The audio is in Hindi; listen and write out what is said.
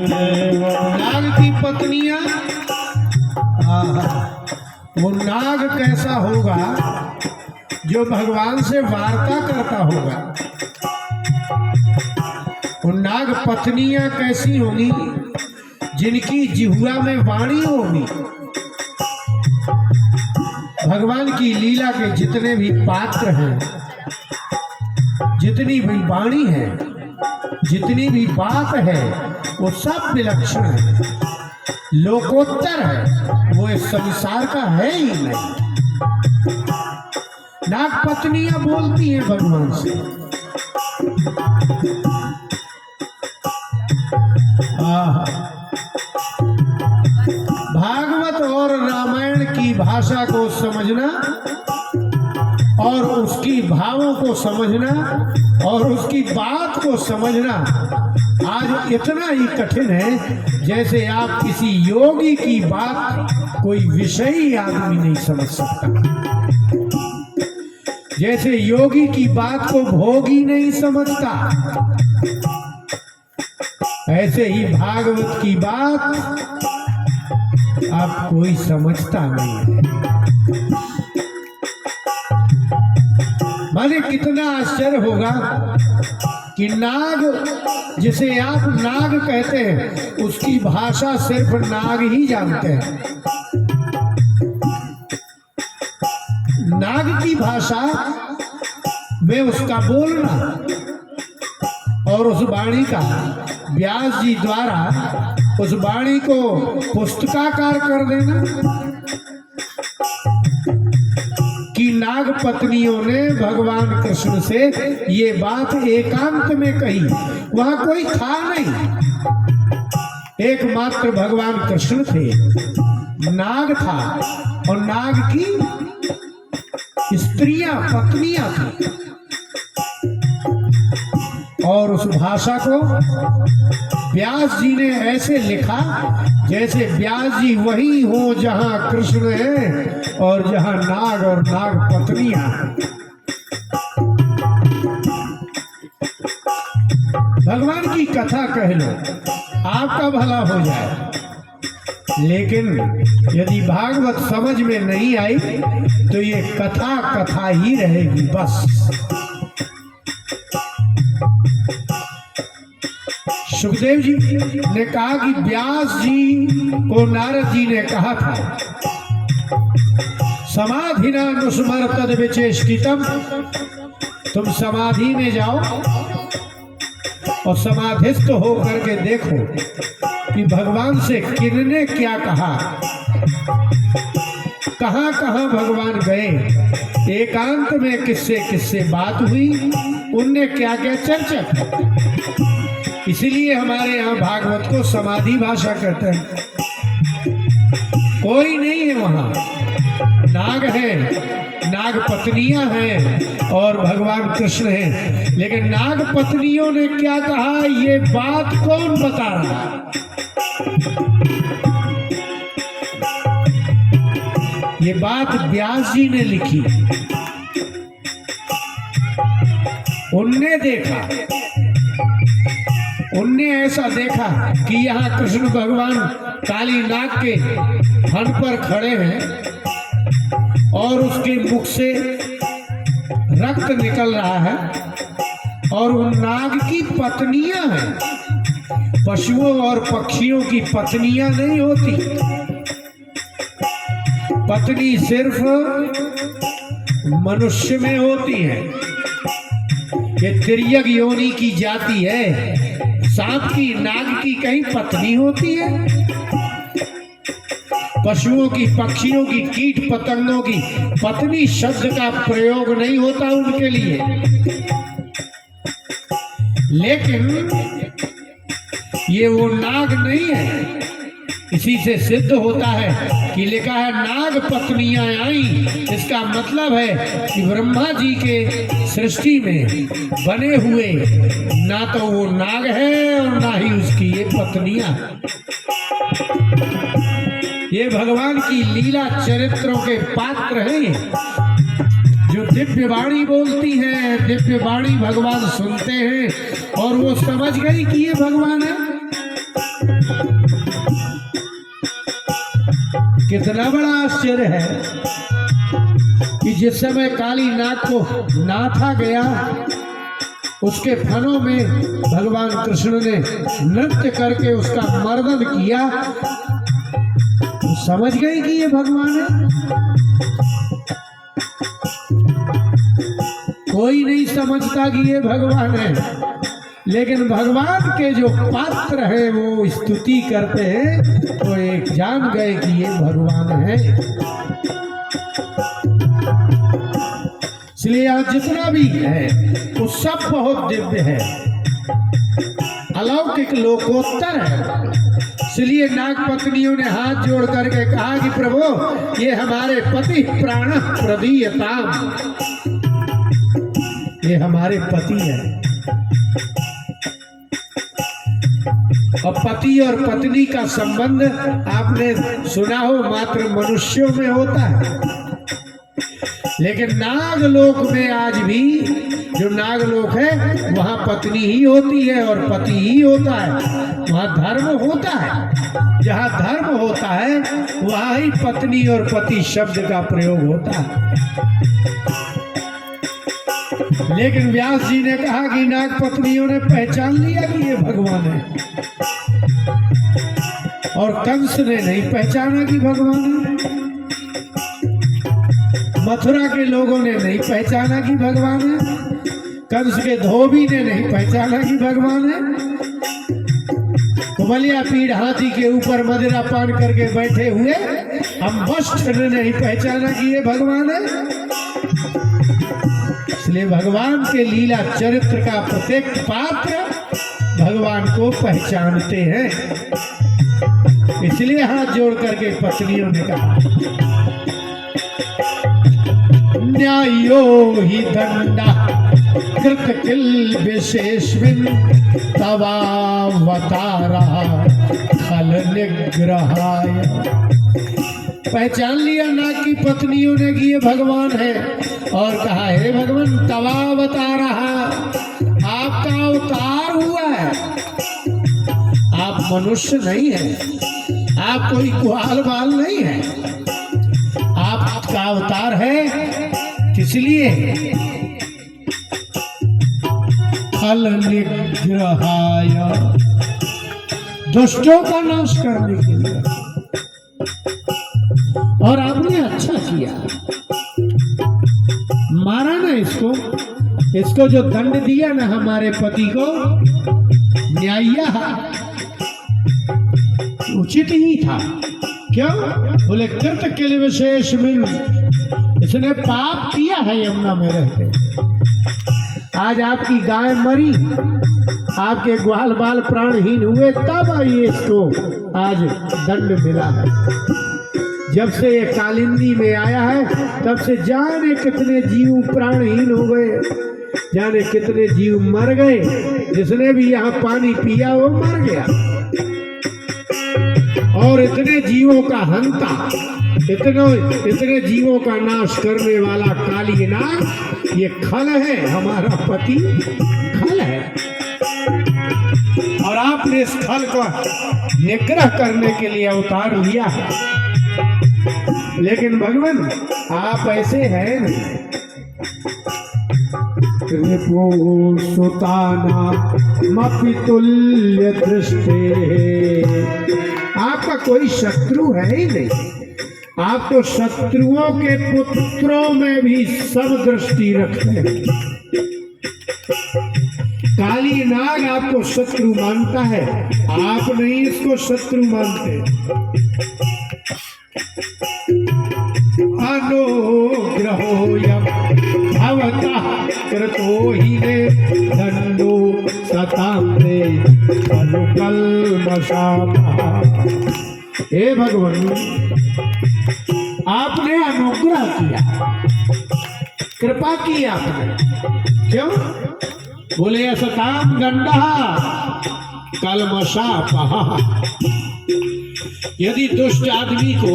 नाग की पत्नियां, वो नाग कैसा होगा जो भगवान से वार्ता करता होगा। वो नाग पत्नियां कैसी होंगी जिनकी जिह्वा में वाणी होगी। भगवान की लीला के जितने भी पात्र हैं, जितनी भी वाणी है, जितनी भी बात है, वो सब विलक्षण है, लोकोत्तर है, वो इस संसार का है ही नहीं। नाग पत्नियां बोलती हैं भगवान से। भागवत और रामायण की भाषा को समझना और उसकी भावों को समझना और उसकी बात को समझना आज इतना ही कठिन है जैसे आप किसी योगी की बात कोई विषयी आदमी नहीं समझ सकता, जैसे योगी की बात को भोगी नहीं समझता, ऐसे ही भागवत की बात आप कोई समझता नहीं है। माने कितना आश्चर्य होगा कि नाग, जिसे आप नाग कहते हैं, उसकी भाषा सिर्फ नाग ही जानते हैं। नाग की भाषा में उसका बोलना और उस वाणी का व्यास जी द्वारा उस वाणी को पुस्तकाकार कर देना कि नाग पत्नियों ने भगवान कृष्ण से ये बात एकांत में कही। वहां कोई था नहीं, एकमात्र भगवान कृष्ण थे, नाग था और नाग की स्त्रियां पत्नियां थी। और उस भाषा को व्यास जी ने ऐसे लिखा जैसे व्यास जी वही हो जहां कृष्ण है और जहां नाग और नाग पत्नियां हैं। भगवान की कथा कह लो, आपका भला हो जाए, लेकिन यदि भागवत समझ में नहीं आई तो ये कथा कथा ही रहेगी बस। सुखदेव जी ने कहा कि व्यास जी को नारद जी ने कहा था, समाधिना नुस्मर तद विचेष्टितम, तुम समाधि में जाओ और समाधिस्थ हो करके देखो कि भगवान से किन्ने क्या कहा, कहां कहां भगवान गए, एकांत में किससे किससे बात हुई, उनने क्या क्या चर्चा की। इसीलिए हमारे यहाँ भागवत को समाधि भाषा कहते हैं। कोई नहीं है वहां, नाग है, नाग पत्नियां हैं और भगवान कृष्ण हैं, लेकिन नाग पत्नियों ने क्या कहा ये बात कौन बता रहा। ये बात व्यास जी ने लिखी, उनने देखा, उनने ऐसा देखा कि यहाँ कृष्ण भगवान काली नाग के फन पर खड़े हैं और उसके मुख से रक्त निकल रहा है और वो नाग की पत्नियां हैं। पशुओं और पक्षियों की पत्नियां नहीं होती, पत्नी सिर्फ मनुष्य में होती है। ये तिर्यक योनि की जाति है, सांप की नाग की कहीं पत्नी होती है? पशुओं की, पक्षियों की, कीट पतंगों की पत्नी शब्द का प्रयोग नहीं होता उनके लिए। लेकिन ये वो नाग नहीं है। इसी से सिद्ध होता है कि लिखा है नाग पत्नियां आई, इसका मतलब है कि ब्रह्मा जी के सृष्टि में बने हुए ना तो वो नाग है और ना ही उसकी ये पत्नियां। ये भगवान की लीला चरित्रों के पात्र हैं जो दिव्य वाणी बोलती हैं, दिव्य वाणी भगवान सुनते हैं और वो समझ गई कि ये भगवान है। कितना बड़ा आश्चर्य है कि जिस समय काली नाग को नाथा गया, उसके फनों में भगवान कृष्ण ने नृत्य करके उसका मर्दन किया, तो समझ गई कि ये भगवान है। कोई नहीं समझता कि ये भगवान है, लेकिन भगवान के जो पात्र हैं वो स्तुति करते हैं, तो एक जान गए कि ये भगवान है। इसलिए आज जितना भी है वो सब बहुत दिव्य है, अलौकिक लोकोत्तर है। इसलिए नाग पत्नियों ने हाथ जोड़ करके कहा कि प्रभु ये हमारे पति प्राण प्रदीयताम, ये हमारे पति है। और पति और पत्नी का संबंध आपने सुना हो मात्र मनुष्यों में होता है, लेकिन नागलोक में आज भी जो नागलोक है वहां पत्नी ही होती है और पति ही होता है। वहां धर्म होता है, जहां धर्म होता है वहां ही पत्नी और पति शब्द का प्रयोग होता है। लेकिन व्यास जी ने कहा कि नाग पत्नियों ने पहचान लिया कि ये भगवान है, और कंस ने नहीं पहचाना कि भगवान है, मथुरा के लोगों ने नहीं पहचाना कि भगवान है, कंस के धोबी ने नहीं पहचाना कि भगवान है, कुमलिया पीढ़ हाथी के ऊपर मदिरा पान करके बैठे हुए हम वस्त ने नहीं पहचाना कि ये भगवान है। इसलिए भगवान के लीला चरित्र का प्रत्येक पात्र भगवान को पहचानते हैं। इसलिए हाथ जोड़ करके पत्नियों ने कहा न्यायो ही दंडा कृत किल विशेषविन तवावतारा खल निग्रहाय। पहचान लिया नाग की पत्नियों ने कि ये भगवान है, और कहा हे भगवान तवावतारा, आपका अवतार हुआ है, आप मनुष्य नहीं है, आप कोई ग्वाल बाल नहीं है, आपका अवतार है किस लिए? खल निग्रहाय, दुष्टों का नाश करने के लिए। और आपने अच्छा किया, मारा ना इसको जो दंड दिया ना हमारे पति को, न्याय्य उचित ही था। क्यों? बोले कृत किल विशेष मिल, इसने पाप किया है यमुना में रहते। आज आपकी गाय मरी, आपके ग्वाल बाल प्राणहीन हुए, तब ये इसको आज दंड मिला है। जब से ये कालिंदी में आया है तब से जाने कितने जीव प्राणहीन हो गए, जाने कितने जीव मर गए। जिसने भी यहाँ पानी पिया वो मर गया। और इतने जीवों का हंता, इतने जीवों का नाश करने वाला काली नाग ये खल है, हमारा पति खल है। और आपने इस खल को निग्रह करने के लिए अवतार लिया है। लेकिन भगवान आप ऐसे हैं नहीं। सुताना मपितुल्य दृष्टे, आपका कोई शत्रु है ही नहीं। आप तो शत्रुओं के पुत्रों में भी सब दृष्टि रखते हैं। काली नाग आपको शत्रु मानता है, आप नहीं इसको शत्रु मानते। अनुग्रहोऽयं भवतः कृतो हि ने दंडो सतांते अनुकल्मषाः। हे भगवान, आपने अनुग्रह किया, कृपा की आपने। क्यों? बोले सताम दंडः कल्मषापः। यदि दुष्ट आदमी को